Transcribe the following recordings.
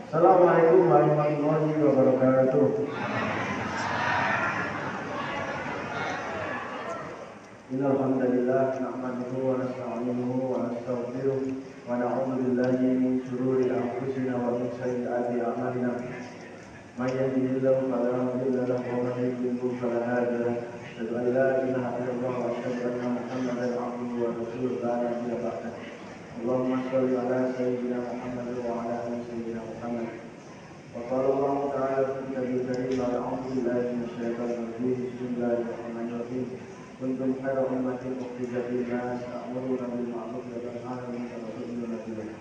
Assalamualaikum warahmatullahi wabarakatuh. Innal hamdalillah nahmaduhu wa nasta'inuhu wa nastaghfiruh wa na'udzu billahi min shururi anfusina wa min sayyiati a'malina. May yahdihillahu fala mudilla lahu wa may yudlil fala hadiya lahu. Asyhadu an la ilaha illallah wa asyhadu anna Muhammadan abduhu wa rasuluh la nabiyya ba'dah. Allahumma shalli ala sayyidina Muhammad wa ala ali sayyidina Muhammad. Wa qala Allah ta'ala fi kitabil karim a'udzu billahi minasy syaithanir rajim. Bismillahirrahmanirrahim. Kuntum khairu ummatin ukhrijat lin-nas ta'muruna bil ma'ruf wa tanhauna 'anil munkar wa tu'minuna billah.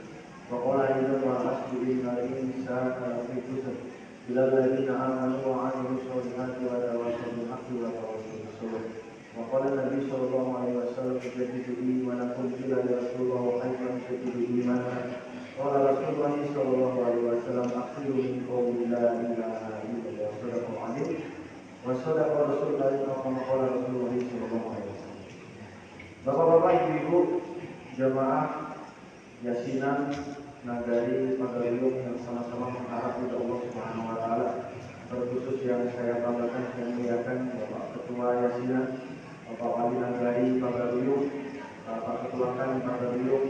Wa qala aidan wa asbiqina insana lafi khusr ila alladziina aamanu wa 'amilus solihati wa tawassaw bil haqqi wa tawassaw bis sabr. Wa qala Nabi sallallahu alaihi wasallam jaddidu imanakum ila Rasulullah wa kaifa jaddidu imanana. Qala Rasulullah sallallahu alaihi wasallam akhsiru min qawli la ilaha illallah sadaqal 'azim. Wassalamu Rasulullah sallallahu alaihi wasallam. Bapak-bapak, ibu-ibu, jamaah Yasinan Nagari Pagariung yang sama-sama mengharap kepada Allah Subhanahu wa taala, terkhusus yang saya banggakan dan muliakan Bapak Ketua Yasinan, Bapak Wali Nagari Pagariung, Bapak Ketua Kan Pagariung,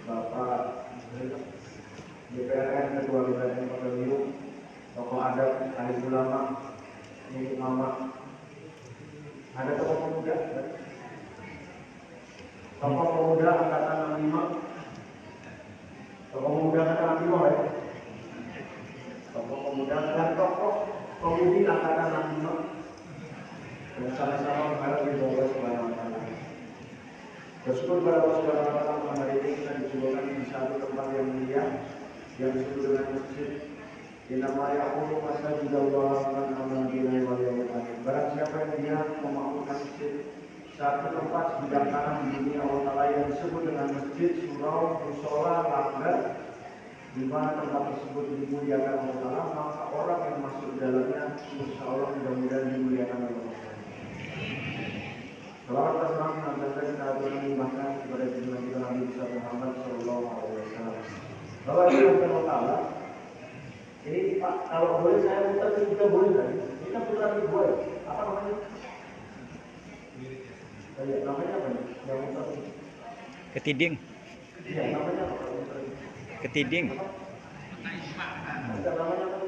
Bapak DPRN Ketua DPRN Pagariung, tokoh adat, alim ulama, ini mama, ada tokoh pemuda, tokoh pemuda angkatan 65, tokoh pemuda angkatan 65 ya, tokoh pemuda dan tokoh pemudi angkatan 65, dan sama-sama mengharap di Allah Subhanahu wa taala. Bersyukur kepada Allah Subhanahu wa taala hari ini kita dikumpulkan di satu tempat yang mulia yang disebut dengan masjid. Inama ya'muru masajidallah man amana billahi wal yawmil akhir. Barang siapa yang dia memakmurkan masjid, satu tempat bidang tanah di dunia Allah Ta'ala yang disebut dengan masjid, surau, musola, langgar, di mana tempat tersebut dimuliakan Allah Ta'ala, maka orang yang masuk di dalamnya insya Allah mudah-mudahan dimuliakan Allah Ta'ala. Salawat dan salam menandakan kehadiran limpahkan kepada junjungan kita Nabi Muhammad Sallallahu Alaihi Wasallam. Bapak Ibu Allah Ta'ala, ini Pak, kalau boleh saya minta juga boleh kan? Ini kan putra ibu ya. Apa namanya? Namanya apa nih? Yang minta Ketiding. Iya, namanya apa? Ketiding. Namanya apa?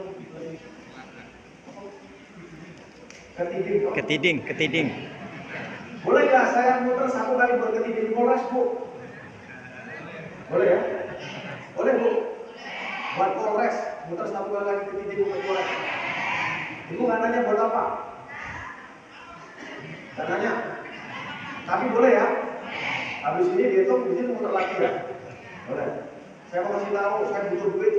Ketiding, ketiding. Boleh nggak saya muter satu kali berketiding Polres, Bu? Boleh ya? Boleh, Bu? Buat Polres, muter satu kali lagi ketiding buat Polres. Ibu nggak nanya buat apa? Nggak nanya. Tapi boleh ya? Habis ini dihitung, di sini muter lagi ya? Boleh. Saya mau kasih tahu, saya butuh duit.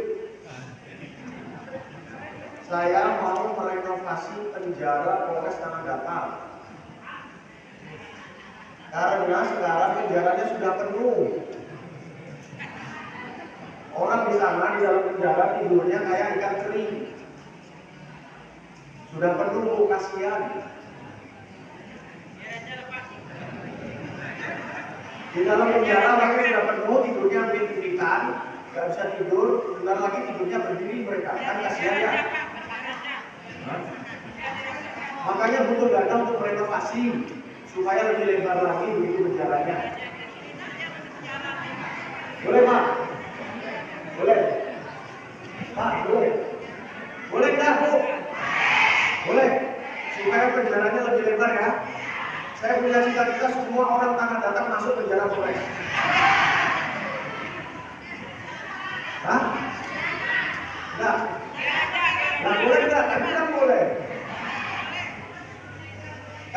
Saya mau merenovasi penjara Polres Tanah Datar. Karena sekarang penjaranya sudah penuh. Orang di sana di dalam penjara tidurnya kayak ikan kering. Sudah penuh, kasihan. Di dalam penjara mereka sudah penuh, tidurnya hampir-hampiran, nggak bisa tidur, sebentar lagi tidurnya berdiri mereka, kan kasihan ya. Makanya butuh dana untuk renovasi supaya lebih lebar lagi begitu penjaranya. Boleh Pak? Boleh? Pak, boleh? Boleh nggak Bu? Boleh? Supaya penjaranya lebih lebar ya. Saya punya cita-cita semua orang Tanah Datar masuk penjara Polres. Hah? Nggak? Nggak boleh nggak? Tapi kan boleh.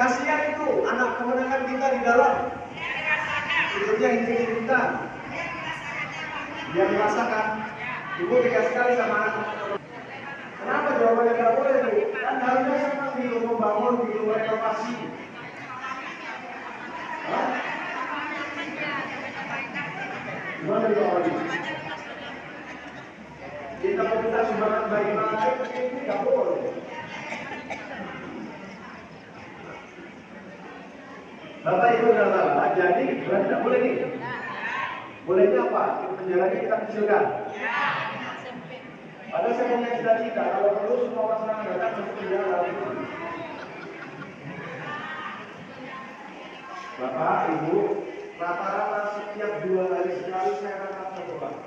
Kasihan itu anak kemenangan kita di dalam. Tidurnya hinting-hintingan. Dia merasakan. Ibu tiga sekali sama anak. Kenapa jawabannya nggak boleh Bu? Kan harusnya seperti itu membangun, itu renovasi. Gimana itu orang? Kita minta sumbangan bagi masyarakat ini nggak boleh. Bapak Ibu saudara, jadi tidak boleh nih. Bolehnya apa? Penjaranya kita kecilkan. saya punya cita-cita kalau perlu semua pasangan datang masuk penjara. Bapak, Ibu, rata-rata setiap 2 hari sekali saya akan coba.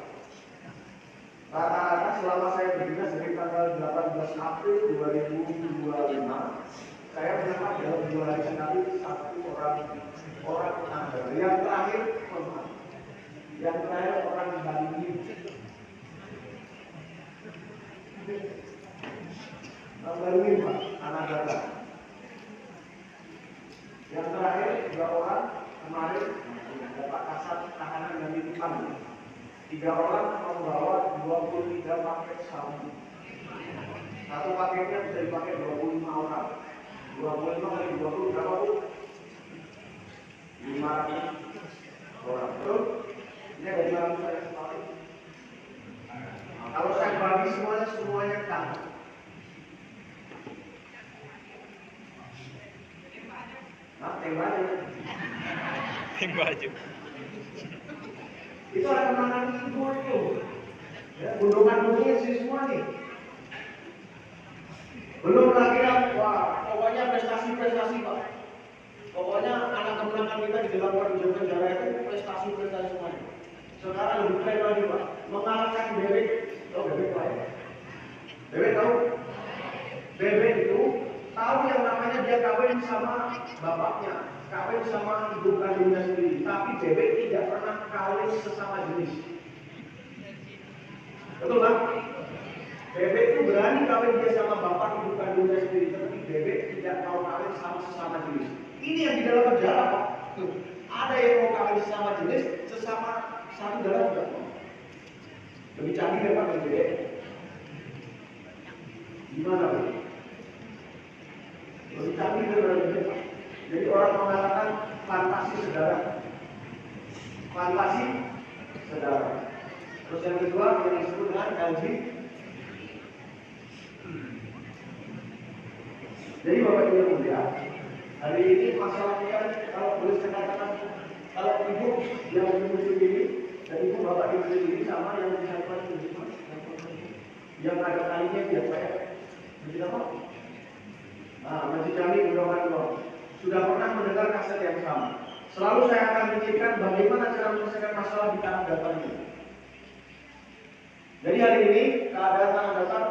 Rata-rata selama saya berdinas dari tanggal 18 April 2025, saya mendapat dalam 2 hari sekali 1 orang pengajar. Yang terakhir orang Bali. Baru Pak, anak data. Yang terakhir 3 orang kemarin dapat kasat tahanan dan titipan. 3 orang membawa 23 paket sabu. Satu paketnya bisa dipakai 25 orang. 25 kali 20 berapa Bu? 500 orang. Betul? Ini ada 500 saya sekali. Kalau saya bagi semuanya kan. Tembak aja. Itu ada kemenangan semua itu. Ya, gunungan-gunungnya sih semua nih. Belum lagi wah, pokoknya prestasi Pak. Pokoknya anak kemenangan kita di dalam penjara itu prestasi semuanya. Sekarang lebih keren lagi Pak, mengalahkan bebek. Tahu bebek Pak ya? Bebek tahu? Bebek itu tahu yang namanya dia kawin sama bapaknya, kawin sama ibu kandungnya sendiri, tapi bebek tidak pernah kawin sesama jenis. Betul Pak? Bebek itu berani kawin dia sama bapak ibu kandungnya sendiri, tapi bebek tidak mau kawin sama sesama jenis. Ini yang di dalam penjara Pak. Ada yang mau kawin sesama jenis, sesama satu darah juga mau. Lebih canggih ya Pak bebek. Gimana Pak? Lebih canggih daripada bebek. Jadi orang mengatakan fantasi saudara. Fantasi saudara. Terus yang kedua yang disebut dengan LG. Jadi Bapak Ibu yang mulia, hari ini masalahnya kalau boleh saya katakan, kalau ibu yang menuju ini dan ibu bapak ibu ini sama yang disampaikan yang ada kalinya biar saya begitu apa? Nah, masih kami mudah-mudahan sudah pernah mendengar kaset yang sama. Selalu saya akan pikirkan bagaimana cara menyelesaikan masalah di tanah datar ini. Jadi hari ini keadaan tanah datar,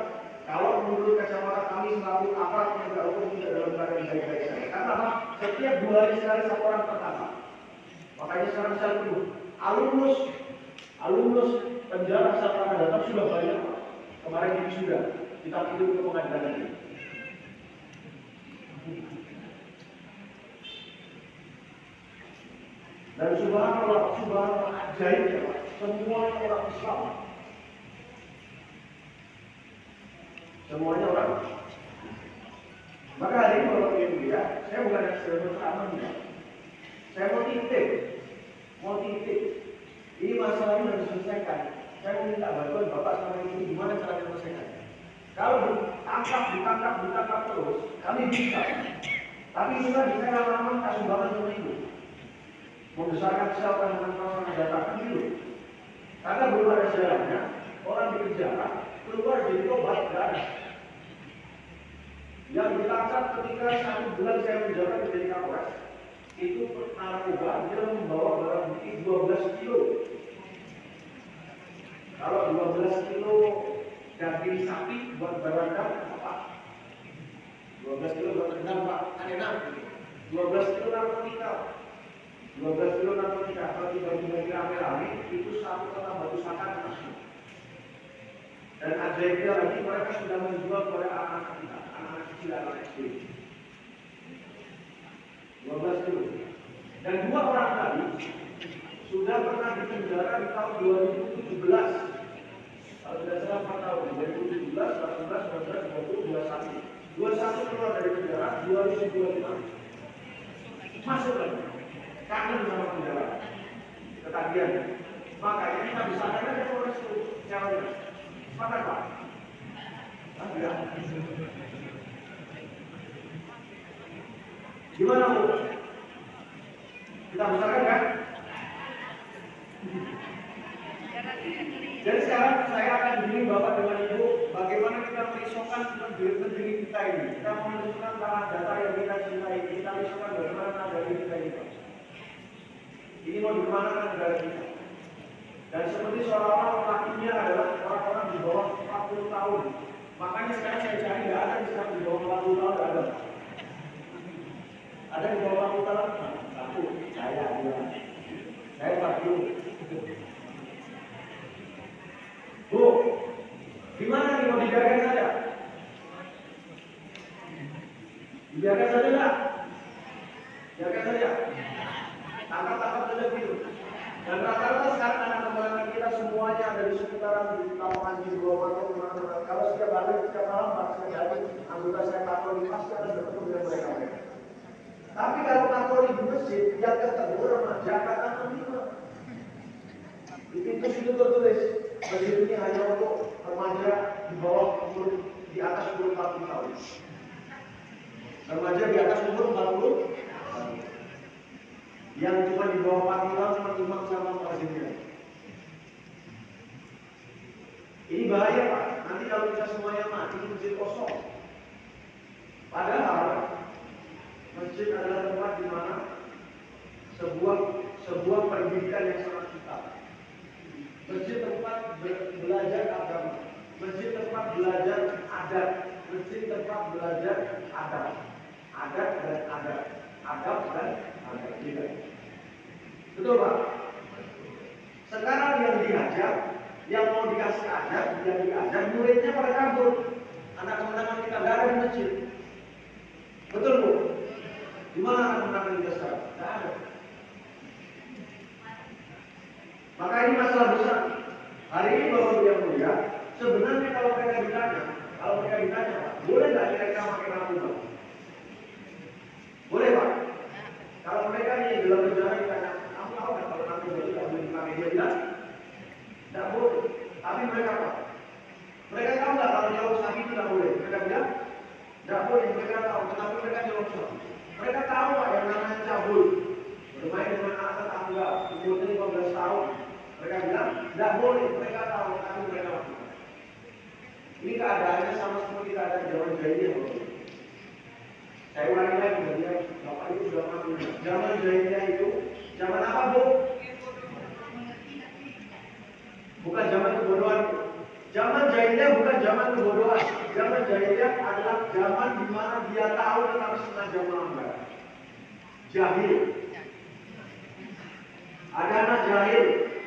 kalau menurut kacamata kami selaku aparat penegak hukum tidak dalam keadaan baik-baik saja. Karena apa? Setiap 2 hari sekali 1 orang tertangkap. Makanya sekarang saya penuh. Alumnus penjara asal tanah datar sudah banyak. Kemarin ini sudah kita kirim ke pengadilan ini. Dan subhanallah ajaib ya Pak. Semuanya orang Islam. Semuanya orang. Maka hari ini kalau ini ya, saya bukan ekstremis aman ya. Saya mau titip. Ini masalah ini harus diselesaikan. Saya minta bantuan Bapak sama Ibu gimana cara menyelesaikan. Kalau ditangkap terus, kami bisa. Tapi juga bisa lama-lama kasih banget sama Ibu. Membesarkan siapa dengan pasangan datang dulu. Karena belum ada jalannya, orang di penjara keluar jadi tobat darah. Yang ditangkap ketika 1 bulan saya menjabat menjadi Kapolres, itu narkoba dia membawa barang bukti 12 kilo. Kalau 12 kilo daging sapi buat berendam apa? 12 kilo buat berendam Pak, enak. 12 kilo narkotika. 12 kilo narkotika kalau dibagi-bagi rame-rame itu 1 kota batu saka masuk. Dan ajaibnya lagi mereka sudah menjual kepada anak-anak kita, anak-anak kecil, anak SD. 12 kilo. Dan 2 orang tadi sudah pernah dipenjara di tahun 2017. Kalau tidak salah 4 tahun, 2017, 18, 19, 20, 21. 21 keluar dari penjara, 2025 masuk lagi. Kangen sama penjara, ketagihan. Makanya kita bisa aja Polres itu caranya. Sepakat Pak? Ya. Gimana Bu? Kita besarkan kan? Jadi sekarang saya akan bimbing Bapak dengan Ibu bagaimana risaukan negeri kita ini. Kita menunjukkan tanah datar yang kita cintai. Kita risaukan bagaimana negara kita ini. Ini mau dimana negara kita? Dan seperti seolah-olah pelakunya adalah orang-orang di bawah 40 tahun. Makanya sekarang saya cari nggak ada di sekarang di bawah 40 tahun nggak ada. Ada di bawah 40 tahun? Satu, saya dua. Saya 40. Bu, gimana nih mau dibiarkan saja? Dibiarkan saja nggak? Biarkan saja. Tangkap saja gitu. Dan rata-rata sekarang anak kebarangan kita semuanya ada di sekitaran di Tapangan di Purwokerto kemana-mana. Kalau setiap malam, setiap hari anggota saya patroli pasti ada bertemu dengan mereka. Tapi kalau patroli di masjid, yang ketegur sama Jakarta 65. Di pintu situ tertulis, masjid ini hanya untuk remaja di bawah umur di atas umur 40 tahun. Remaja di atas umur 40 tahun. Yang cuma di bawah 40 tahun cuma imam sama muazzinnya. Ini bahaya Pak. Nanti kalau kita semuanya mati masjid kosong. Padahal masjid adalah tempat di mana sebuah pendidikan yang sangat vital. Masjid tempat belajar agama. Masjid tempat belajar adat. Masjid tempat belajar adab. Adab dan adab. Adab dan adab. Betul Pak? Sekarang yang diajar, yang mau dikasih adab, yang diajar, muridnya pada kabur. Anak-anak kita nggak ada di masjid. Betul Bu? Di mana anak-anak kita sekarang? Nggak ada. Maka ini masalah besar. Hari ini Bapak yang mulia, sebenarnya kalau mereka ditanya, Pak, boleh nggak mereka pakai narkoba? Boleh Pak? Kalau mereka ini dalam perjalanan ditanya, kamu tahu nggak kalau narkoba itu tidak boleh dipakai? Dia bilang, tidak boleh. Tapi mereka apa? Mereka tahu nggak kalau jauh sapi itu tidak boleh? Mereka bilang, tidak boleh. Mereka tahu, tetapi mereka jauh sapi. Mereka tahu Pak yang namanya cabul, bermain dengan anak tetangga, umurnya 15 tahun. Mereka bilang, tidak boleh. Mereka tahu, tapi mereka lakukan. Ini keadaannya sama seperti keadaan zaman jahiliyah. Saya ulangi lagi, Bapak Ibu sudah paham. Zaman jahiliyah itu, zaman apa Bu? Bukan zaman kebodohan. Zaman jahiliyah bukan zaman kebodohan. Zaman jahiliyah adalah zaman di mana dia tahu tetapi sengaja melanggar. Jahil. Ada anak jahil,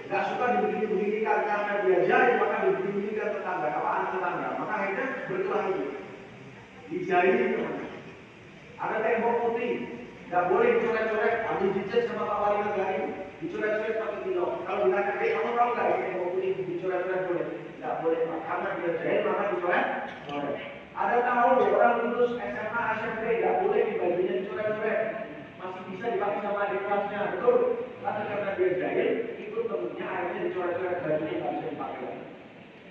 nggak suka dibegini-beginikan karena dia jahil, maka dibegini-beginikan tetangga, apa anak tetangga, maka akhirnya berkelahi. Dijahili teman. Ada tembok putih, nggak boleh dicoret-coret, ambil dicat sama Pak Wali Negari, dicoret-coret pakai kilo. Kalau ditanya, kamu tahu nggak ini tembok putih dicoret-coret boleh? Nggak boleh, Pak. Karena dia jahil, maka dicoret. Ada tahu orang lulus SMA, SMP, nggak boleh di bajunya dicoret-coret. Masih bisa dipakai sama adik kelasnya, betul? Tapi karena dia jahil, ikut temennya akhirnya dicoret-coret bajunya nggak bisa dipakai lagi.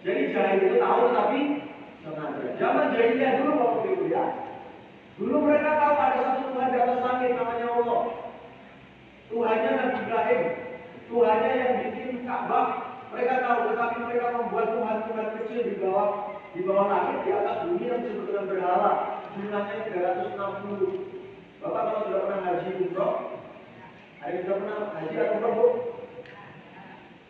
Jadi jahil itu tahu tapi sengaja. Zaman jahiliyah dulu waktu itu ya. Dulu mereka tahu ada satu Tuhan di atas langit namanya Allah. Tuhannya Nabi Ibrahim. Tuhannya yang bikin Ka'bah. Mereka tahu, tetapi mereka membuat Tuhan-Tuhan kecil di bawah langit, di atas bumi yang disebut dengan berhala. Jumlahnya 360. Bapak kalau sudah pernah haji umroh, ada yang sudah pernah haji atau umroh Bu?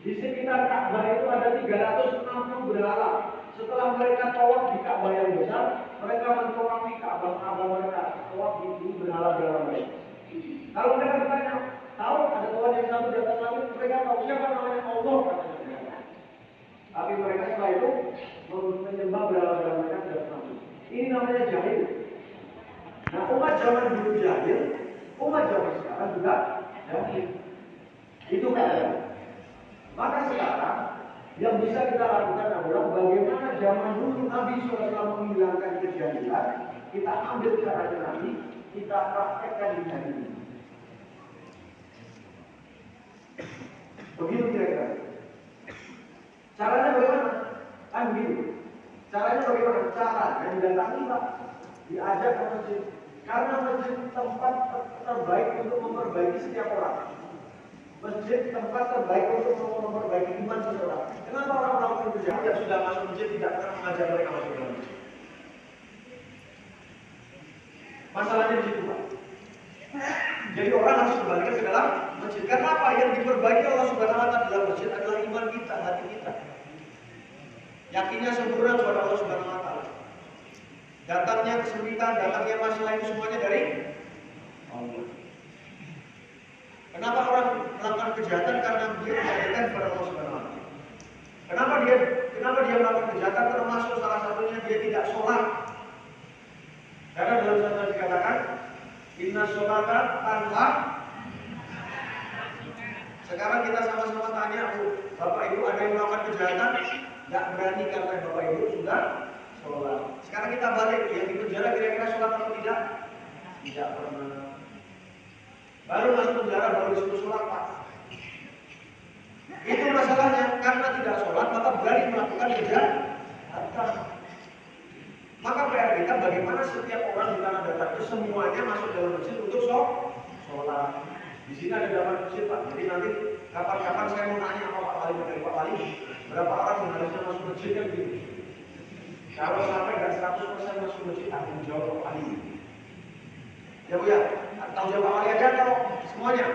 Di sekitar Ka'bah itu ada 360 berhala. Setelah mereka tawaf di Ka'bah yang besar, mereka mentawafi Ka'bah mereka, tawaf di berhala-berhala mereka. Kalau mereka bertanya, tahu ada Tuhan yang satu di atas langit, mereka tahu siapa namanya Allah katanya mereka. Tapi mereka setelah itu menyembah berhala-berhala mereka di atas langit. Ini namanya jahil. Nah, umat zaman dulu jahil, umat zaman sekarang juga jahil. Itu keadaan. Maka sekarang yang bisa kita lakukan adalah bagaimana zaman dulu Nabi SAW menghilangkan kejahilan, kita ambil caranya Nabi, kita praktekkan di hari ini. Begitu kira-kira. Caranya bagaimana? Kan begitu. Caranya bagaimana? Caranya didatangi Pak, diajak ke masjid. Karena masjid tempat terbaik untuk memperbaiki setiap orang. Masjid tempat terbaik untuk memperbaiki iman seseorang. Kenapa orang melakukan kerja yang sudah masuk masjid tidak pernah mengajar mereka masuk dalam masjid? Masalahnya di situ, Pak. Jadi orang harus kembalikan ke dalam masjid. Karena apa? Yang diperbaiki Allah Subhanahu wa taala dalam masjid adalah iman kita, hati kita. Yakinnya sempurna kepada Allah Subhanahu wa taala. Datangnya kesempitan, datangnya masalah itu semuanya dari Allah. Kenapa orang melakukan kejahatan? Karena dia menjadikan kepada Allah Subhanahu wa taala. Kenapa dia melakukan kejahatan? Termasuk salah satunya dia tidak sholat. Karena dalam satu hadis dikatakan, inna sholata tanha. Sekarang kita sama-sama tanya, Bapak Ibu ada yang melakukan kejahatan? Tidak berani karena Bapak Ibu sudah sholat. Sekarang kita balik, yang di penjara kira-kira sholat atau tidak? Tidak pernah. Baru masuk penjara baru disuruh sholat, Pak. Itu masalahnya, karena tidak sholat maka berani melakukan kejahatan. Maka PR kita bagaimana setiap orang di tanah datar itu semuanya masuk dalam masjid untuk sholat. Di sini ada dalam masjid, Pak. Jadi nanti kapan-kapan saya mau nanya sama Pak Wali dari Pak Wali, berapa orang yang harusnya masuk masjid kan begitu. Kalau sampai nggak 100% masuk masjid, tanggung jawab Pak Wali. Ya Bu ya, tanggung jawab Pak Wali aja kalau semuanya.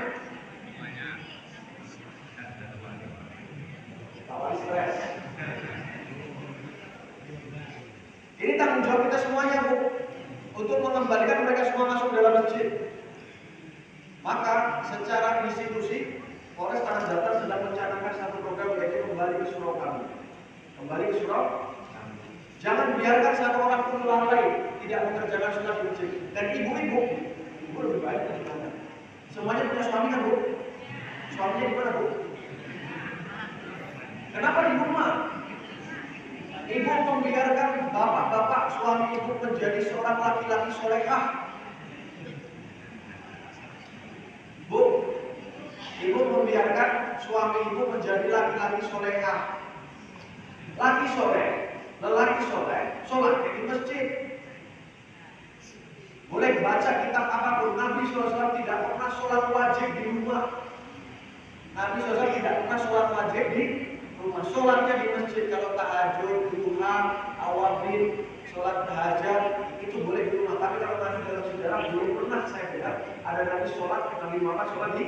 Pak Wali stres. Ini tanggung jawab kita semuanya, Bu, untuk mengembalikan mereka semua masuk dalam masjid. Maka secara institusi Polres Tanah Datar sedang mencanangkan satu program yaitu kembali ke surau kami. Kembali ke surau kami. Jangan biarkan satu orang pun lalai tidak mengerjakan sholat di masjid. Dan ibu lebih baik dari mana? Semuanya punya suami kan, Bu? Suaminya di mana, Bu? Kenapa di rumah? Ibu membiarkan bapak-bapak suami ibu menjadi seorang laki-laki solehah. Bu, ibu membiarkan suami ibu menjadi laki-laki solehah. Laki soleh, lelaki soleh, sholatnya di masjid. Boleh baca kitab apapun, Nabi SAW tidak pernah sholat wajib di rumah. Nabi SAW tidak pernah sholat wajib di rumah. Sholatnya di masjid. Kalau tahajud, duha, awabin, sholat tahajud itu boleh di rumah. Tapi kalau Nabi dalam sejarah belum pernah saya lihat ada Nabi sholat, Nabi Muhammad sholat di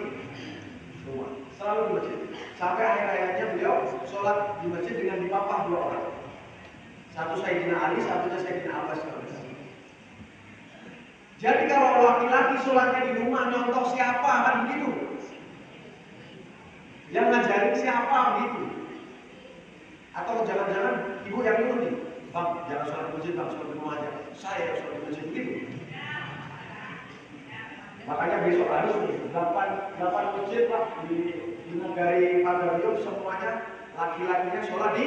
rumah. Selalu di masjid. Sampai akhir hayatnya beliau sholat di masjid dengan dipapah 2 orang. Satu Sayyidina Ali, satunya Sayyidina Abbas. Jadi kalau laki-laki sholatnya di rumah, nyontoh siapa kan begitu? Yang ngajarin siapa begitu? Atau jangan-jangan ibu yang nyuruh nih, Bang, jangan sholat di masjid, Bang, sholat di rumah aja. Saya sholat di masjid begitu. Makanya besok harus 8 masjid Pak di negari Pagarium semuanya laki-lakinya sholat di.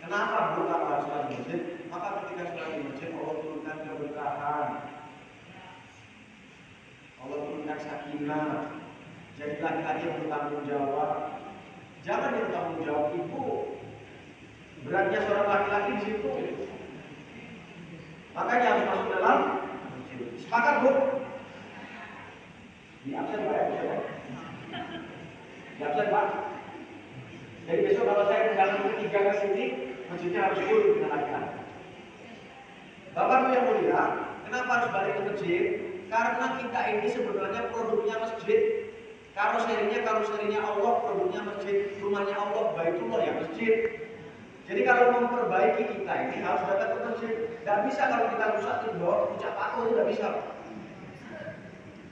Kenapa bukan harus sholat di masjid? Maka ketika sholat di masjid Allah turunkan keberkahan, Allah turunkan sakinah. Jadi laki-laki yang bertanggung jawab. Jangan yang bertanggung jawab ibu. Beratnya seorang laki-laki di situ. Makanya harus masuk dalam. Sepakat, Bu? Di absen Pak ya? Di absen Pak? Jadi besok kalau saya undang ketiga ke sini, masjidnya harus full dengan laki-laki. Bapak yang mulia, kenapa harus balik ke masjid? Karena kita ini sebenarnya produknya masjid. Karoserinya Allah, produknya masjid. Rumahnya Allah, Baitullah ya masjid. Jadi kalau memperbaiki kita ini harus datang ke masjid. Tidak bisa kalau kita rusak di bawah puncak paku, tidak bisa.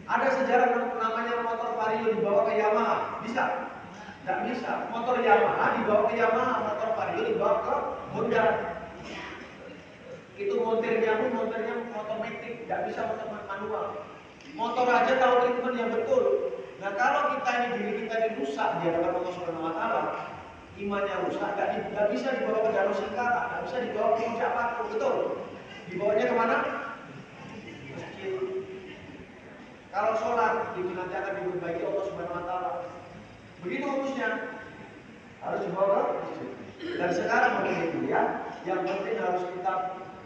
Ada sejarah namanya motor Vario dibawa ke Yamaha, bisa? Tidak bisa. Motor Yamaha dibawa ke Yamaha, motor Vario dibawa ke Honda. Itu montirnya pun montirnya motor metik, tidak bisa motor manual. Motor aja tahu treatment yang betul. Nah kalau kita ini diri kita ini rusak di hadapan Allah Subhanahu wa taala, imannya rusak, tidak bisa dibawa ke danau Singkara, tidak bisa dibawa ke puncak paku, betul? Dibawanya kemana? Masjid. Kalau sholat itu nanti akan diperbaiki Allah Subhanahu wa taala. Begitu umusnya harus dibawa ke masjid. Dan sekarang begini ya, yang penting harus kita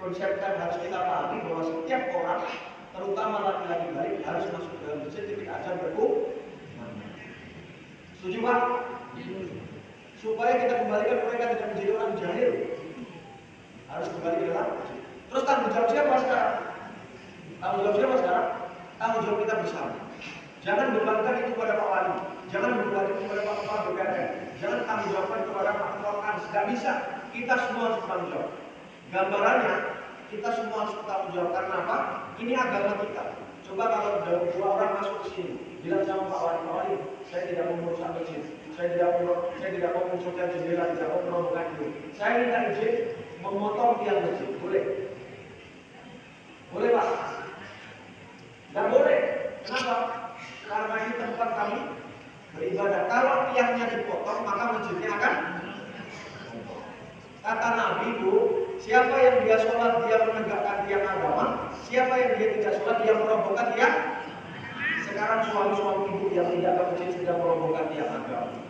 konsepkan, harus kita pahami bahwa setiap orang, terutama laki-laki baik, harus masuk ke dalam masjid ketika azan berkumandang. Setuju Pak? Supaya kita kembalikan mereka tidak menjadi orang jahil, harus kembali ke dalam masjid. Terus tanggung jawab siapa sekarang? nggak bisa. Kita semua harus bertanggung jawab. Gambarannya, kita semua harus bertanggung jawab. Karena apa? Ini agama kita. Coba kalau dua orang masuk ke sini, bilang sama Pak Wali, saya tidak mau merusak masjid, saya tidak mau merusak jendela, tidak mau merobohkan itu. Saya minta izin memotong tiang masjid, boleh? Boleh Pak? Tidak boleh. Kenapa? Karena ini tempat kami beribadah. Kalau tiangnya dipotong, maka masjidnya akan. Kata Nabi itu, siapa yang dia sholat, dia menegakkan tiang agama. Siapa yang dia tidak sholat, dia merobohkan tiang. Sekarang suami-suami ibu yang tidak ke masjid sudah merobohkan tiang agama.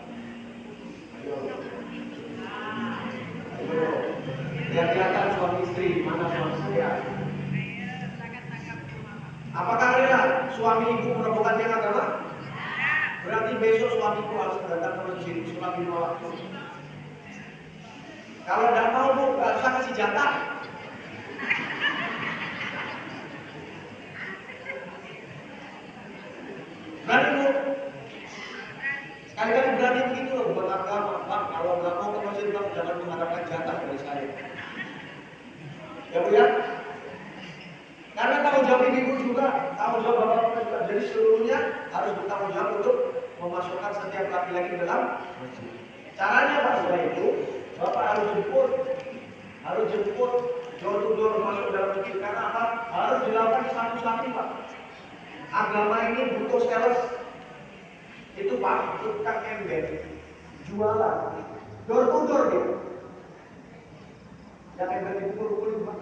Ayo. Yang kelihatan suami istri, mana suami saya? Apakah rela suami ibu merobohkan tiang agama? Berarti besok suamiku harus datang ke masjid sholat 5 waktu. Kalau tidak mau Bu, nggak usah kasih jatah. Berani Bu. Sekali-kali berani begitu loh buat agama. Bang, kalau nggak mau ke masjid Bang, jangan mengharapkan jatah dari saya. Ya Bu ya. Karena tanggung jawab ibu juga, tanggung jawab bapak juga. Jadi seluruhnya harus bertanggung jawab untuk memasukkan setiap laki-laki ke dalam masjid. Caranya Pak setelah itu, Bapak harus jemput door to door masuk dalam masjid. Karena apa? Harus dilakukan satu-satu Pak. Agama ini butuh sales. Itu Pak, tukang ember, jualan, door to door dia. Yang ember dipukul-pukul Pak.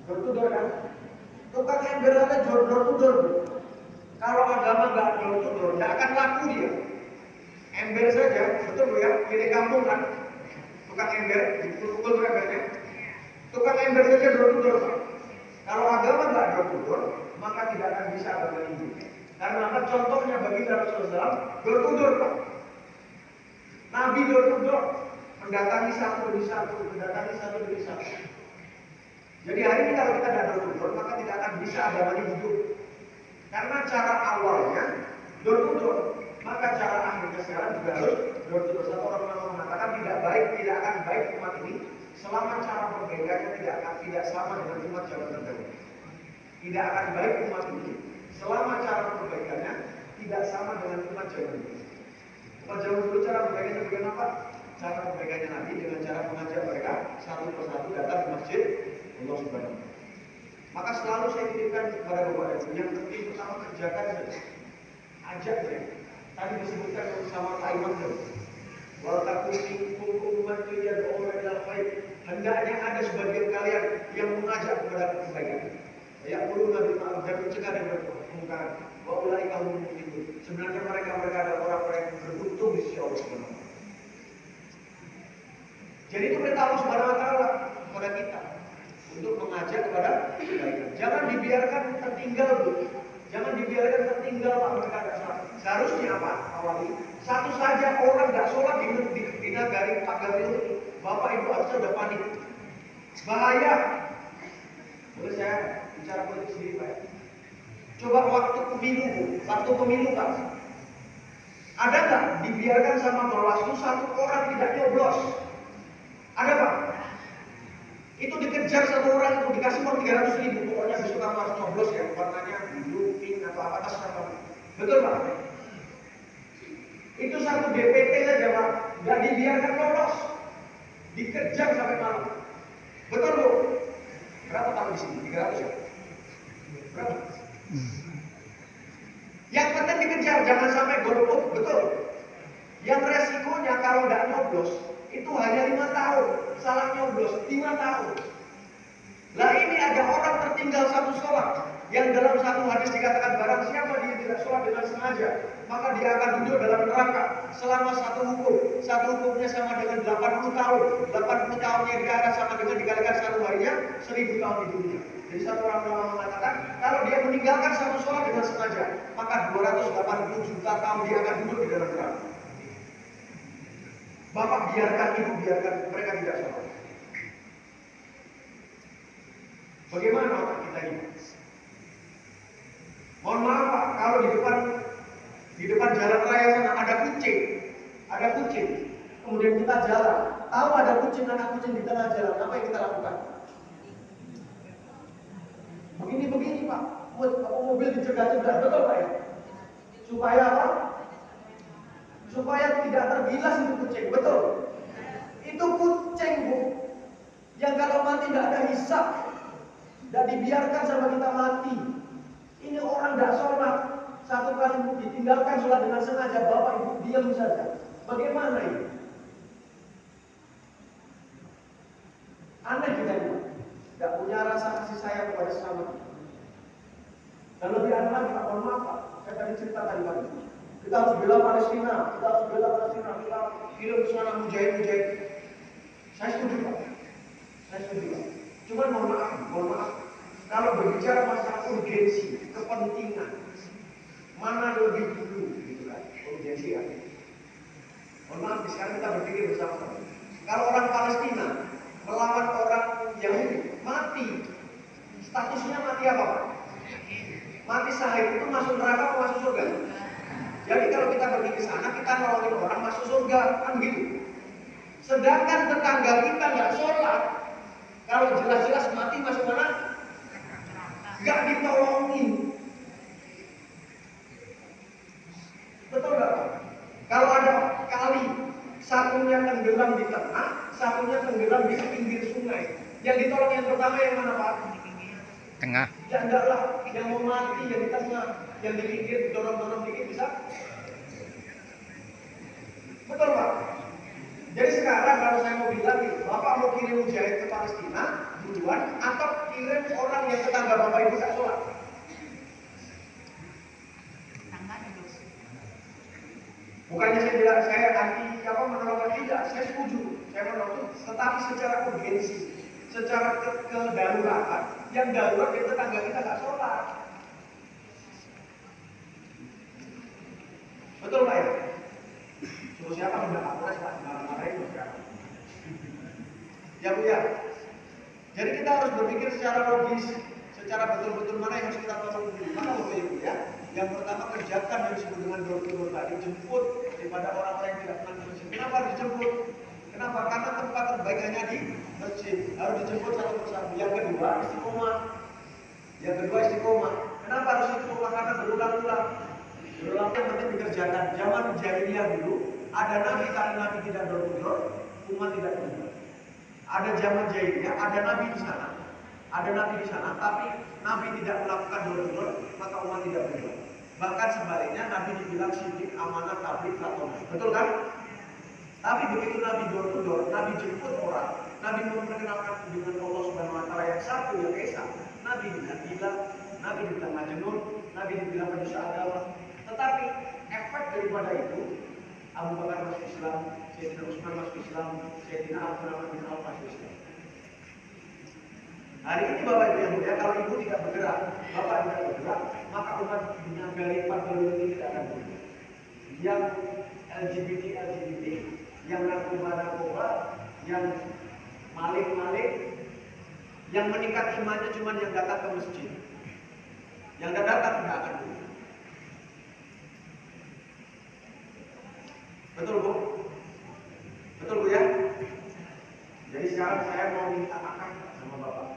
Door to door kan? Tukang ember ada door to door. Kalau agama nggak door to door, nggak akan laku dia. Ember saja, betul Bu ya, kiri kampung kan, tukang ember, dipukul embernya. Tukang ember saja door to door. Kalau agama nggak door to door, maka tidak akan bisa agama ini. Karena apa? Contohnya bagi Rasulullah, door to door Pak. Nabi door to door, mendatangi satu demi satu. Jadi hari ini kalau kita tidak door to door, maka tidak akan bisa agama ini hidup. Karena cara awalnya door to door. Maka cara akhirnya sekarang juga harus door to door. Satu orang mengatakan tidak akan baik umat ini selama cara perbaikannya tidak sama dengan umat zaman terdahulu. Tidak akan baik umat ini selama cara perbaikannya tidak sama dengan umat zaman dulu. Umat zaman dulu cara perbaikannya bagaimana Pak? Cara perbaikannya Nabi dengan cara mengajak mereka satu persatu datang ke masjid Allah Subhanahu. Maka selalu saya titipkan kepada Bapak Ibu yang penting pertama kerjakan saja. Ajak mereka. Tadi disebutkan bersama Pak Imam tadi. Wal takun minkum ummatun yad'una ilal khair. Hendaknya ada sebagian kalian yang mengajak kepada kebaikan. Ya'muruna bil ma'ruf dan mencegah dari kemungkaran. Wa ulaika humul muflihun. Sebenarnya mereka adalah orang-orang yang beruntung di sisi Allah Subhanahu. Jadi itu perintah Allah Subhanahu wa taala kepada kita untuk mengajak kepada kebaikan. Jangan dibiarkan tertinggal Bu. Jangan dibiarkan tertinggal Pak mereka tidak sholat. Seharusnya apa? Awali satu saja orang tidak sholat di negari pagar itu, Bapak Ibu harusnya sudah panik. Bahaya. Boleh saya bicara politik sendiri Pak? Coba waktu pemilu Pak. Ada nggak dibiarkan sama Bawaslu satu orang tidak nyoblos? Ada Pak? Itu dikejar satu orang itu dikasih uang 300.000. Pokoknya besok kamu harus nyoblos ya, warnanya biru, pink atau apa atas apa. Betul Pak? Itu satu DPT saja Pak, nggak dibiarkan lolos, dikejar sampai malam. Betul Bu? Berapa tahun di sini? 300 ya? Berapa? Yang penting dikejar, jangan sampai golput. Betul? Yang resikonya kalau nggak nyoblos itu hanya 5 tahun, salah nyoblos 5 tahun. Lah ini ada orang tertinggal satu sholat, yang dalam satu hadis dikatakan barang siapa dia tidak sholat dengan sengaja, maka dia akan duduk dalam neraka selama satu hukum. Satu hukumnya sama dengan 80 tahun. 80 tahunnya dikatakan sama dengan dikalikan satu harinya 1000 tahun hidupnya. Jadi satu orang mengatakan kalau dia meninggalkan satu sholat dengan sengaja, maka 280 juta tahun dia akan duduk di dalam neraka. Bapak biarkan ibu biarkan mereka tidak sholat. Bagaimana otak kita ini? Mohon maaf Pak, kalau di depan jalan raya sana ada kucing. kemudian kita jalan, tahu ada kucing, anak kucing di tengah jalan, apa yang kita lakukan? Begini Pak, buat mobil dicegah-cegah, betul Pak ya? Supaya apa? Supaya tidak tergilas itu kucing, betul? Itu kucing Bu, yang kalau mati tidak ada hisab, tidak dibiarkan sama kita mati. Ini orang tidak sholat, satu kali ditinggalkan sholat dengan sengaja, bapak ibu diam saja. Bagaimana ini? Aneh kita ini, tidak punya rasa kasih sayang kepada sesama kita. Dan lebih aneh lagi, Pak, mohon maaf Pak, saya tadi cerita tadi pagi. Kita harus bela Palestina, kita kirim ke sana mujahid. Saya setuju Pak, Cuman mohon maaf. Kalau berbicara masalah urgensi, kepentingan, mana lebih dulu, gitu kan? Urgensi ya. Mohon maaf, sekarang kita berpikir bersama-sama. Kalau orang Palestina melawan orang Yahudi, mati. Statusnya mati apa Pak? Mati syahid, itu masuk neraka atau masuk surga? Jadi kalau kita pergi ke sana, kita nolongin orang masuk surga, kan begitu. Sedangkan tetangga kita nggak sholat, kalau jelas-jelas mati masuk mana? Nggak ditolongin. Betul nggak Pak? Kalau ada kali, satunya tenggelam di tengah, satunya tenggelam di pinggir sungai. Yang ditolong yang pertama yang mana Pak? Tengah. Ya enggak lah, yang mau mati yang di tengah, yang di pinggir dorong-dorong dikit bisa. Betul Pak? Jadi sekarang kalau saya mau bilang nih, Bapak mau kirim mujahid ke Palestina duluan atau kirim orang yang tetangga Bapak Ibu tak sholat? Bukannya saya bilang saya anti apa menolak, tidak, saya setuju, saya menolak, tetapi secara urgensi, secara kedaruratan, yang darurat itu tetangga kita nggak sholat. Betul Pak ya? Suruh siapa tidak apa Pak, marah-marahin sekarang. Ya Bu ya. Jadi kita harus berpikir secara logis, secara betul-betul mana yang harus kita tolong dulu. Maka Bapak Ibu ya, yang pertama kerjakan yang disebut dengan door-to-door tadi, jemput daripada orang-orang yang tidak pernah di masjid. Kenapa harus dijemput? Kenapa? Karena tempat terbaik hanya di masjid. Harus dijemput satu persatu. Yang kedua istiqomah. Kenapa harus istiqomah? Karena berulang-ulang yang penting dikerjakan. Zaman jahiliyah dulu ada nabi, karena nabi tidak door-to-door, umat tidak berubah. Ada zaman jahiliyah, ada nabi di sana, tapi nabi tidak melakukan door-to-door, maka umat tidak berubah. Bahkan sebaliknya, nabi dibilang siddiq, amanah, tabligh, fatonah. Betul kan? Tapi begitu nabi door-to-door, nabi jemput orang, nabi memperkenalkan dengan Allah Subhanahu wa taala yang satu, yang esa. Nabi dibilang gila, nabi dibilang majnun, nabi dibilang manusia agama. Tetapi efek daripada itu, Abu Bakar masuk Islam, Sayyidina Utsman masuk Islam, Sayyidina Abdurrahman bin Auf masuk Islam. Hari ini Bapak Ibu yang mulia, kalau Ibu tidak bergerak, Bapak tidak bergerak, maka umat dunia dari 4 ini tidak akan bergerak. Yang LGBT, yang narkoba, yang maling, yang meningkat imannya cuma yang datang ke masjid. Yang datang tidak akan bergerak. Betul Bu? Betul Bu ya? Jadi sekarang saya mau minta akad sama Bapak.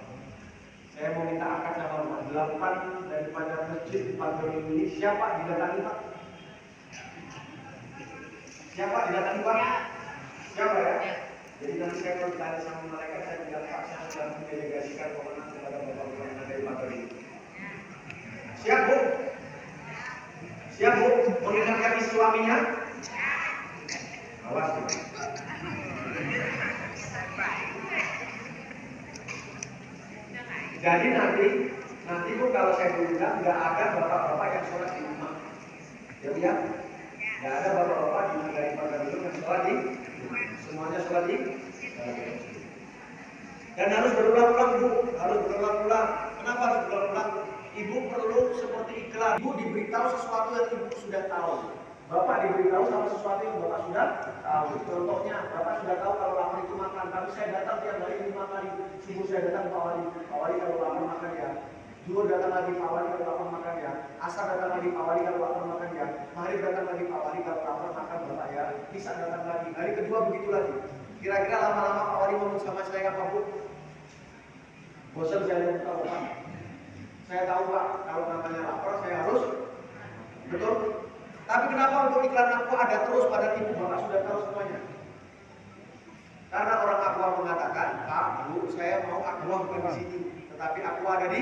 Saya mau minta akad sama Bapak. 8 daripada masjid di Pantai ini, siapa didatangi Pak? Siapa didatangi Pak? Siapa ya? Jadi nanti saya mau ditanya sama mereka, saya bilang Pak, saya sudah mendelegasikan pemenang kepada Bapak-Bapak yang ada di Pantai ini. Siap Bu? Siap Bu? Mengingatkan suaminya? Awas. Jadi nanti Bu kalau saya bilang nggak ada bapak-bapak yang sholat di rumah, ya, nggak ada bapak-bapak di negara Pantai yang sholat di, semuanya sholat di. Dan harus berulang-ulang Bu, harus berulang-ulang. Kenapa harus berulang-ulang? Ibu perlu seperti iklan. Ibu diberitahu sesuatu yang Ibu sudah tahu. Bapak diberitahu sama sesuatu yang Bapak sudah tahu. Contohnya, Bapak sudah tahu kalau lapar itu makan. Tapi saya datang tiap hari 5 kali. Subuh saya datang Pak Wali kalau lapar makan ya. Zuhur datang lagi Pak Wali kalau lapar makan ya. Asar datang lagi Pak Wali kalau lapar makan ya. Maghrib datang lagi Pak Wali kalau lapar makan Bapak ya. Isya datang lagi. Hari kedua begitu lagi. Kira-kira lama-lama Pak Wali ngomong sama saya apa Bu? Bosan saya lihat tahu Pak. Saya tahu Pak, kalau namanya lapar saya harus betul. Tapi kenapa untuk iklan Aqua ada terus pada ibu Bapak sudah tahu semuanya? Karena orang Aqua mengatakan, Pak, Bu, saya mau Aqua bukan di sini, tetapi Aqua ada di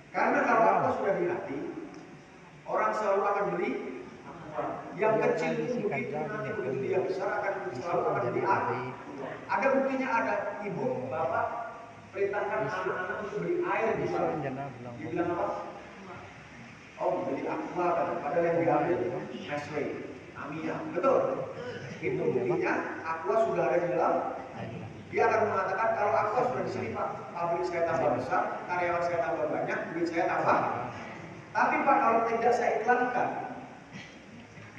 karena kalau Aqua sudah di hati, orang selalu akan beli Aqua. Yang kecil itu begitu nanti begitu dia besar akan selalu akan beli Aqua. Ada buktinya, ada ibu, bapak perintahkan anak-anak untuk beli air di sana. Dia bilang apa? Oh, beli Aqua kan? Padahal yang diambil Nestle, Amia, betul? Itu buktinya Aqua sudah ada di dalam. Dia akan mengatakan kalau Aqua sudah di sini Pak, pabrik saya tambah besar, karyawan saya tambah banyak, duit saya tambah. Tapi Pak, kalau tidak saya iklankan,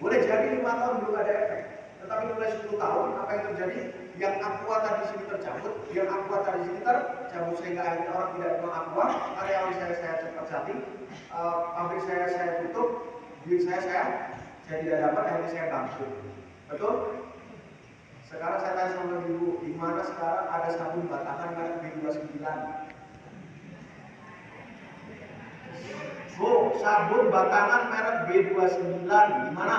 boleh jadi 5 tahun belum ada efek. Tetapi mulai 10 tahun, apa yang terjadi? Yang Aqua tadi sini tercabut, yang Aqua tadi sini tercabut sehingga akhirnya orang tidak iklan Aqua, karyawan saya cepat jati, pabrik saya tutup, duit saya tidak dapat, akhirnya saya bangkrut. Betul? Sekarang saya tanya sama ibu, di mana sekarang ada sabun batangan merek B29? Bu, sabun batangan merek B29 di mana?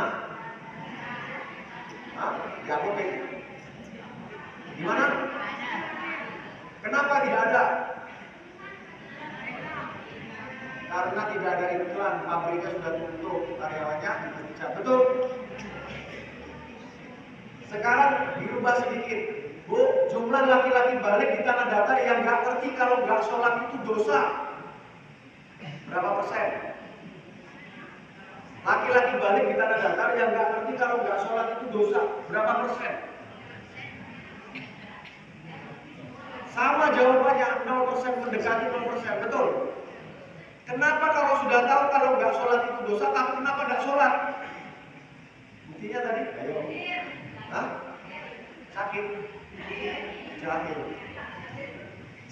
Hah? Di apotek. Di mana? Kenapa tidak ada? Karena tidak ada iklan, pabriknya sudah tutup, karyawannya dipecat. Betul? Sekarang dirubah sedikit. Bu, jumlah laki-laki balik di tanah datar yang nggak ngerti kalau nggak sholat itu dosa. Berapa persen? Laki-laki balik di tanah datar yang nggak ngerti kalau nggak sholat itu dosa. Berapa persen? Sama jawabannya, 0%, mendekati 0%. Betul? Kenapa kalau sudah tahu kalau nggak sholat itu dosa, tapi kenapa nggak sholat? Buktinya tadi? Ayo. Hah? Sakit? Jahil.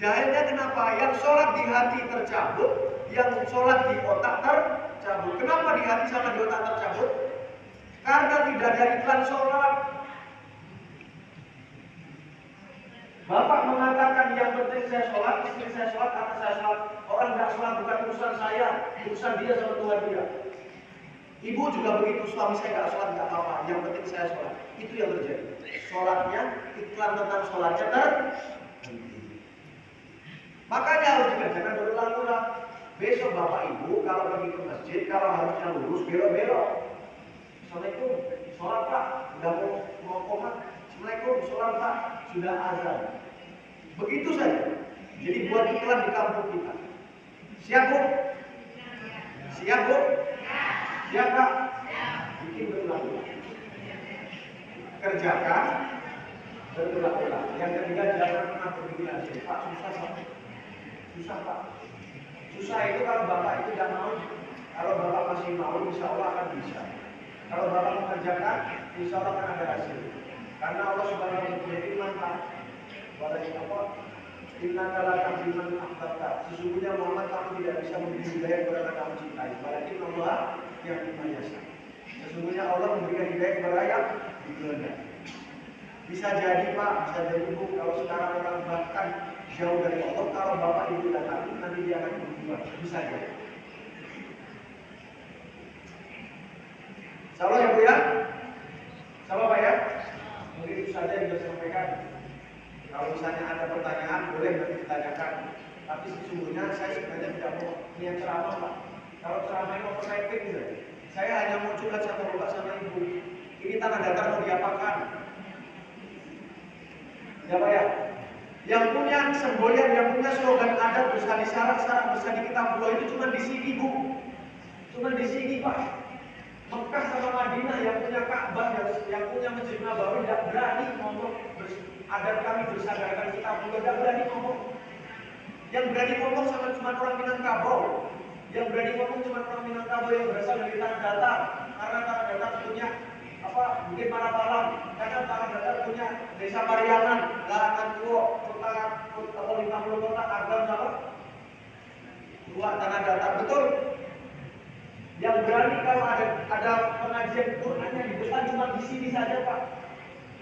Jahilnya kenapa? Yang sholat di hati tercabut, yang sholat di otak tercabut. Kenapa di hati sama di otak tercabut? Karena tidak ada iklan sholat. Bapak mengatakan yang penting saya sholat, istri saya sholat, anak saya sholat. Orang nggak sholat bukan urusan saya, urusan dia sama Tuhan dia. Ibu juga begitu, suami saya nggak sholat nggak apa-apa, yang penting saya sholat. Itu yang terjadi. Sholatnya, iklan tentang sholatnya makanya harus dikerjakan berulang-ulang. Besok bapak ibu kalau pergi ke masjid, kalau harusnya lurus belok-belok. Assalamualaikum, sholat Pak, udah mau komat. Assalamualaikum, sholat Pak, sudah azan. Begitu saja. Jadi buat iklan di kampung kita. Siap Bu? Siap Bu? Siap Pak? Bikin berulang-ulang. Kerjakan berulang-ulang. Yang ketiga, jangan pernah berpikir Pak, susah Pak. Susah itu kalau Bapak itu tidak mau. Kalau Bapak masih mau, insya Allah akan bisa. Kalau Bapak mengerjakan, insya Allah akan ada hasil. Karena Allah Subhanahu wa taala berfirman, Pak, Inna kala tahdiman ahbabta. Sesungguhnya Muhammad, kamu tidak bisa memberi hidayah kepada kamu cintai. Walakin Allah yang menyasa. Sesungguhnya Allah memberikan hidayah kepada yang dikehendaki. Bisa jadi Pak, bisa jadi Bu, kalau sekarang orang bahkan jauh dari Allah, kalau Bapak Ibu datang, nanti dia akan berubah. Bisa jadi. Salah ya Bu ya? Salah Pak ya? Mungkin itu saja yang saya sampaikan. Kalau misalnya ada pertanyaan, boleh nanti ditanyakan. Tapi sesungguhnya saya sebenarnya tidak mau niat ceramah Pak. Kalau ceramah itu overlapping gitu. Saya hanya mau curhat sama Bapak sama Ibu. Ini tanah datar mau diapakan? Ya Pak ya? Yang punya semboyan, yang punya slogan adat bersah di syarat bersah di kitab pulau itu cuma di sini Bu. Cuma di sini Pak. Mekah sama Madinah yang punya Ka'bah, yang punya Masjid Nabawi tidak berani ngomong adat kami bersyaratkan kitab pulau, tidak berani ngomong. Yang berani ngomong sama cuma orang Minangkabau. Yang berani ngomong cuma orang Minangkabau yang berasal dari tanah datar. Karena tanah datar punya bikin malam-malam. Kadang tanah datar punya desa Pariangan, Larangan Tua, kota 50 kota Agam sama dua tanah datar, betul. Yang berani kalau ada pengajian Qurannya di depan cuma di sini saja Pak.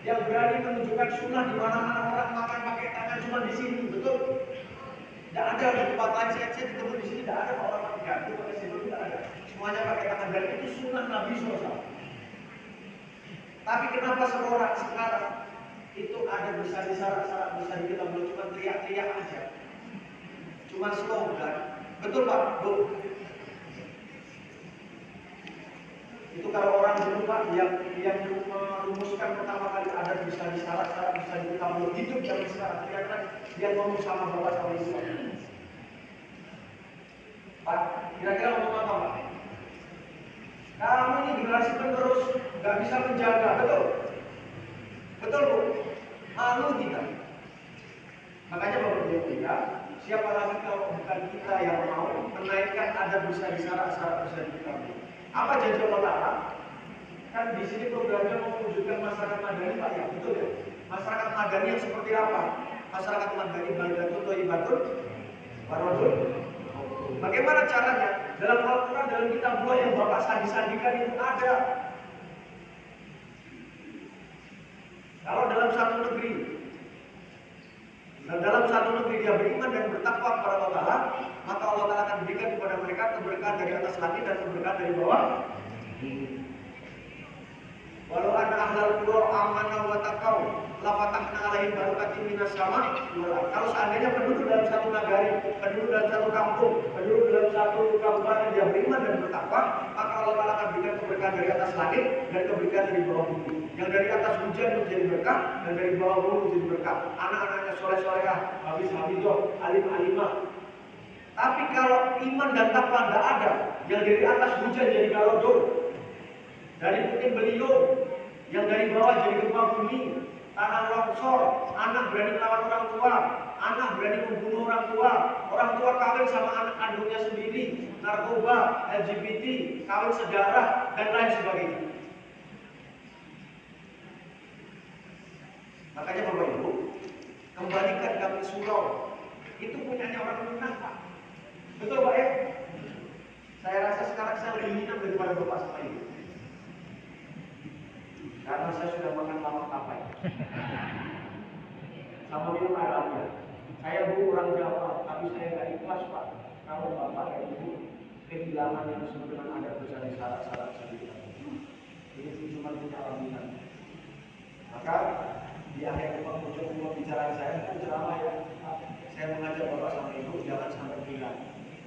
Yang berani menunjukkan sunnah di mana-mana orang makan pakai tangan cuma di sini, betul. Tidak ada di tempat lain, saya ketemu di sini tidak ada orang pakai garpu, pakai sendok, tidak ada. Semuanya pakai tangan dan itu sunnah Nabi SAW. Tapi kenapa seorang sekarang itu ada bisa disarak-sarak, bisa kita belum cuma teriak-teriak aja, cuma slogan, betul Pak, Bu. Itu kalau orang dulu Pak yang merumuskan pertama kali ada bisa disarak-sarak, bisa kita belum hidup zaman sekarang, kira-kira dia ngomong sama bapak sama ibu Pak, kira-kira ngomong apa Pak? Kamu ini generasi penerus, nggak bisa menjaga, betul? Betul Bu? Malu kita. Makanya Bapak Ibu, siapa lagi kalau bukan kita yang mau menaikkan ada bisa disarak-sarak, bisa dikabul. Apa janji Allah Ta'ala? Kan di sini programnya mau menunjukkan masyarakat madani Pak ya, betul ya? Masyarakat madani yang seperti apa? Masyarakat madani baldatun thayyibatun wa radun. Bagaimana caranya? Dalam Al-Quran, dalam kitabullah yang Bapak sandi-sandikan itu ada. Kalau dalam satu negeri dia beriman dan bertakwa kepada Allah Ta'ala, maka Allah Ta'ala akan berikan kepada mereka keberkahan dari atas langit dan keberkahan dari bawah. Walau anna ahlal qura amana wa taqaw la fatahna alaihim barakatin minas sama' wal ardh. Kalau seandainya penduduk dalam satu nagari, penduduk dalam satu kampung, penduduk dalam satu kabupaten dia beriman dan bertakwa, maka Allah Ta'ala akan berikan keberkahan dari atas langit dan keberkahan dari bawah bumi. Yang dari atas hujan menjadi berkah dan dari bawah bumi menjadi berkah. Anak-anaknya soleh-solehah, hafiz-hafizah, alim-alimah. Tapi kalau iman dan takwa tidak ada, yang dari atas hujan jadi galodor, dari puting beliung, yang dari bawah jadi gempa bumi, tanah longsor, anak berani melawan orang tua, anak berani membunuh orang tua kawin sama anak kandungnya sendiri, narkoba, LGBT, kawin sedarah, dan lain sebagainya. Makanya Bapak Ibu, kembalikan kami surau, itu punyanya orang Minang Pak. Betul Pak ya? Saya rasa sekarang saya lebih Minang daripada Bapak sama Ibu. Karena saya sudah makan lama kapai. Sama minum air aja. Saya Bu orang Jawa, tapi saya nggak ikhlas Pak. Kalau Bapak dan Ibu kehilangan yang disebut dengan ada bisa disarak-sarak sedikit. Ini cuma punya orang Minang. Maka di akhir penghujung pembicaraan saya itu ceramah ya. Saya mengajak Bapak sama Ibu jangan sampai hilang.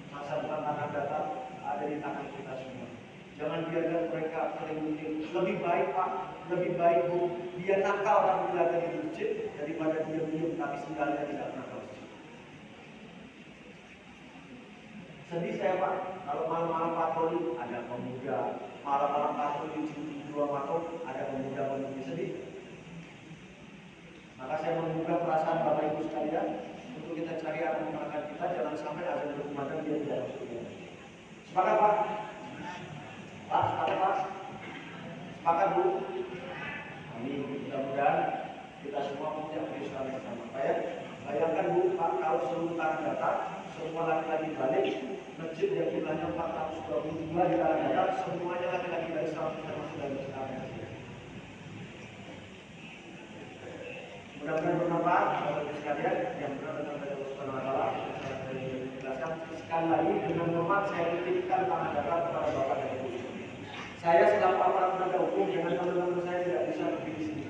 Masa depan tanah datar ada di tangan kita semua. Jangan biarkan mereka saling menyinggung. Lebih baik Pak, lebih baik Bu, dia nakal orang belajar di masjid daripada dia minum tapi sendalnya tidak pernah ke masjid. Sedih saya Pak, kalau malam-malam patroli ada pemuda, malam-malam patroli di dua matok ada pemuda-pemudi sedih. Maka saya menggugah perasaan Bapak Ibu sekalian untuk kita cari arah masyarakat kita, jangan sampai azan berkumandang dia tidak masuk. Sepakat Pak? Pak, sepakat Pak? Sepakat Bu? Amin. Mudah-mudahan kita semua punya keistimewaan yang sama. Bayangkan Bu, Pak, kalau seluruh tanah datar, semua laki-laki balik, masjid yang jumlahnya 422 di tanah datar, semuanya laki-laki dari 100 masuk dari sekarang. Mudah-mudahan bermanfaat Bapak Ibu sekalian yang benar dengan Allah Subhanahu wa taala. Saya jelaskan sekali lagi dengan hormat saya titipkan tanah datar kepada Bapak dan Ibu. Saya selaku aparat penegak hukum dengan teman-teman saya tidak bisa berdiri di sini.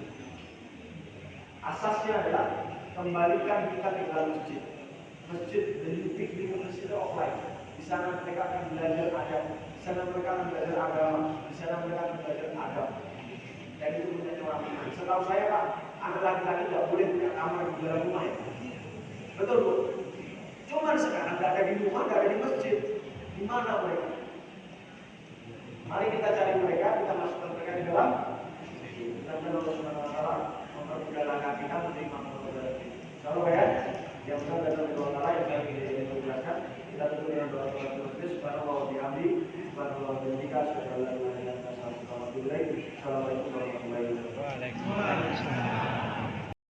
Asasnya adalah kembalikan kita ke dalam masjid. Masjid the big university of life. Di sana mereka akan belajar adab, di sana mereka akan belajar agama, di sana mereka akan belajar adab. Dan itu punya orang iman. Setahu saya Pak, anak laki-laki tidak boleh punya kamar di dalam rumah ya. Betul Bu? Cuman sekarang tidak ada di rumah, tidak ada di masjid. Di mana mereka? Mari kita cari mereka, kita masukkan mereka di dalam. Dan Allah Subhanahu wa taala mempermudah langkah kita menerima kebenaran. Kalau ya, yang benar dan Allah Taala yang saya ingin jelaskan, kita tutup dengan doa-doa terus. Subhanallah wa bihamdi, subhanallah wa bihamdika, subhanallah wa bihamdika, subhanallah wa bihamdika. Assalamualaikum warahmatullahi wabarakatuh.